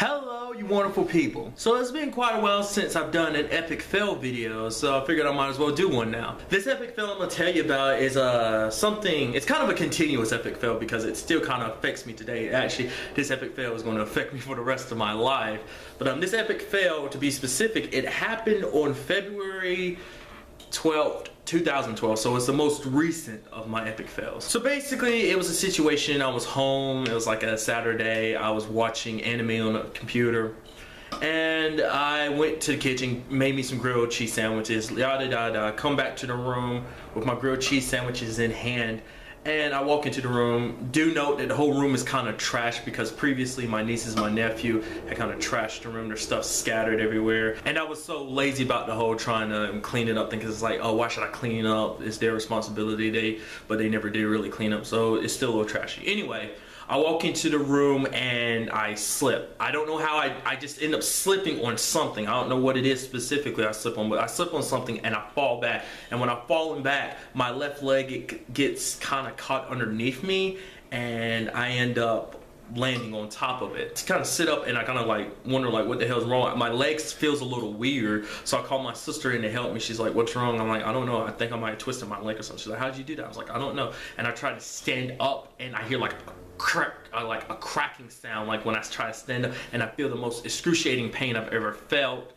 Hello, you wonderful people. So it's been quite a while since I've done an epic fail video, so I figured I might as well do one now. This epic fail I'm gonna tell you about is it's kind of a continuous epic fail because it still kind of affects me today. Actually, this epic fail is going to affect me for the rest of my life. But this epic fail, to be specific, it happened on February 12th, 2012, so it's the most recent of my epic fails. So basically, it was a situation, I was home, it was like a Saturday, I was watching anime on a computer, and I went to the kitchen, made me some grilled cheese sandwiches, yada yada, come back to the room with my grilled cheese sandwiches in hand, and I walk into the room. Do note that the whole room is kind of trashed because previously my nieces and my nephew had kind of trashed the room. There's stuff scattered everywhere. And I was so lazy about the whole trying to clean it up thing because it's like, oh, why should I clean up? It's their responsibility. But they never did really clean up. So it's still a little trashy. Anyway, I walk into the room and I slip. I don't know how I just end up slipping on something. I don't know what it is specifically I slip on, but I slip on something and I fall back. And when I'm falling back, my left leg gets kind of caught underneath me and I end up landing on top of it. To kind of sit up and I kind of like wonder like what the hell's wrong. My legs feels a little weird, so I call my sister in to help me. She's like, what's wrong? I'm like, I don't know, I think I might have twisted my leg or something. She's like, how'd you do that? I was like, I don't know. And I try to stand up and I hear like like a cracking sound, like when I try to stand up, and I feel the most excruciating pain I've ever felt.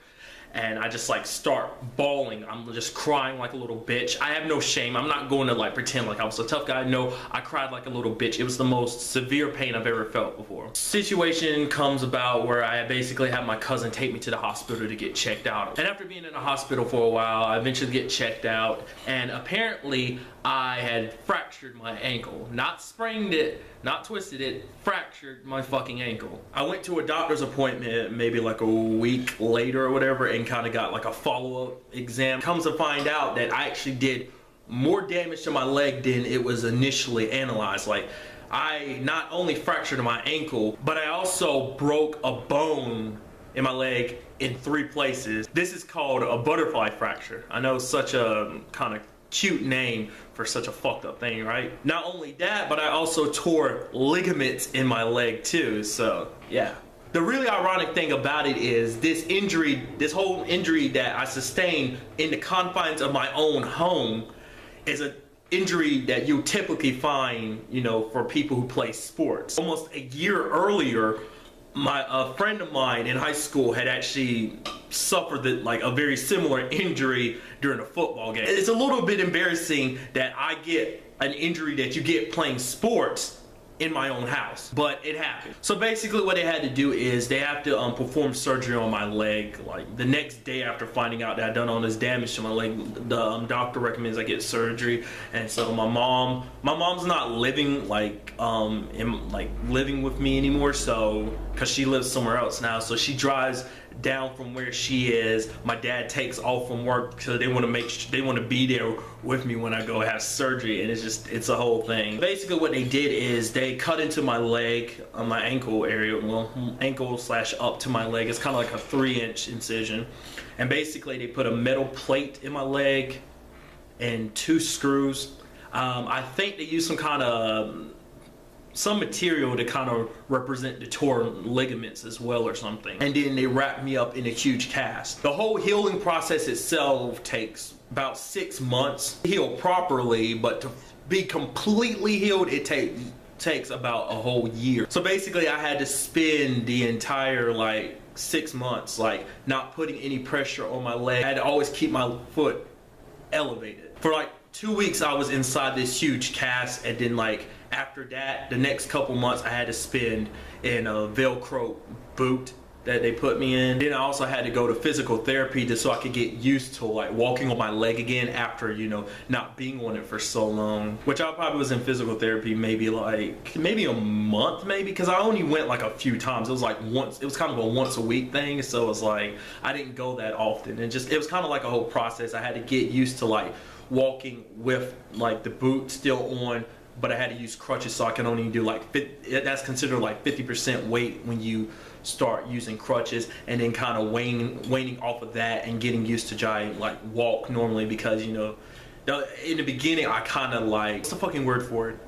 And I just like start bawling. I'm just crying like a little bitch. I have no shame. I'm not going to like pretend like I was a tough guy. No, I cried like a little bitch. It was the most severe pain I've ever felt before. Situation comes about where I basically have my cousin take me to the hospital to get checked out. And after being in the hospital for a while, I eventually get checked out. And apparently I had fractured my ankle. Not sprained it, not twisted it, fractured my fucking ankle. I went to a doctor's appointment maybe like a week later or whatever and kind of got like a follow-up exam. Comes to find out that I actually did more damage to my leg than it was initially analyzed. Like, I not only fractured my ankle, but I also broke a bone in my leg in 3 places. This is called a butterfly fracture. I know, such a kind of cute name for such a fucked up thing, right? Not only that, but I also tore ligaments in my leg too, so yeah. The really ironic thing about it is this whole injury that I sustained in the confines of my own home is an injury that you typically find, you know, for people who play sports. Almost a year earlier, a friend of mine in high school had actually suffered like a very similar injury during a football game. It's a little bit embarrassing that I get an injury that you get playing sports in my own house, but it happened. So basically what they had to do is they have to perform surgery on my leg. Like the next day after finding out that I'd done all this damage to my leg, the doctor recommends I get surgery. And so my mom's not living living with me anymore, so because she lives somewhere else now, so she drives down from where she is. My dad takes off from work because they want to be there with me when I go have surgery, and it's a whole thing. Basically what they did is they cut into my leg, my ankle area, well, ankle / up to my leg. It's kind of like a 3-inch incision, and basically they put a metal plate in my leg and 2 screws. I think they used some material to kind of represent the torn ligaments as well or something. And then they wrapped me up in a huge cast. The whole healing process itself takes about 6 months to heal properly, but to be completely healed, it takes about a whole year. So basically I had to spend the entire like 6 months like not putting any pressure on my leg. I had to always keep my foot elevated. For like 2 weeks I was inside this huge cast, and then like after that, the next couple months I had to spend in a Velcro boot that they put me in. Then I also had to go to physical therapy just so I could get used to like walking on my leg again after, you know, not being on it for so long. Which I probably was in physical therapy maybe a month because I only went like a few times. It was like once, it was kind of a once a week thing, so it was like I didn't go that often. And it was kind of like a whole process. I had to get used to like walking with like the boot still on, but I had to use crutches, so I can only do like that's considered like 50% weight when you start using crutches, and then kind of waning off of that and getting used to like walk normally, because you know in the beginning I kind of like, what's the fucking word for it?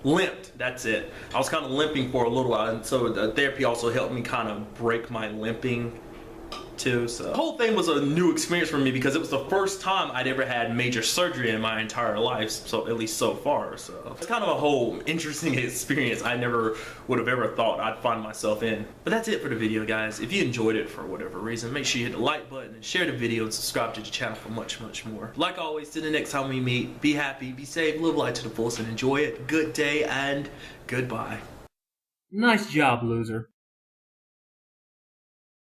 limped. That's it. I was kind of limping for a little while, and so the therapy also helped me kind of break my limping too. So the whole thing was a new experience for me because it was the first time I'd ever had major surgery in my entire life, so at least so far. So it's kind of a whole interesting experience I never would have ever thought I'd find myself in. But that's it for the video, guys. If you enjoyed it for whatever reason, make sure you hit the like button and share the video and subscribe to the channel for much more. Like always, till the next time we meet, be happy, be safe, live life to the fullest, and enjoy it. Good day and goodbye. Nice job, loser.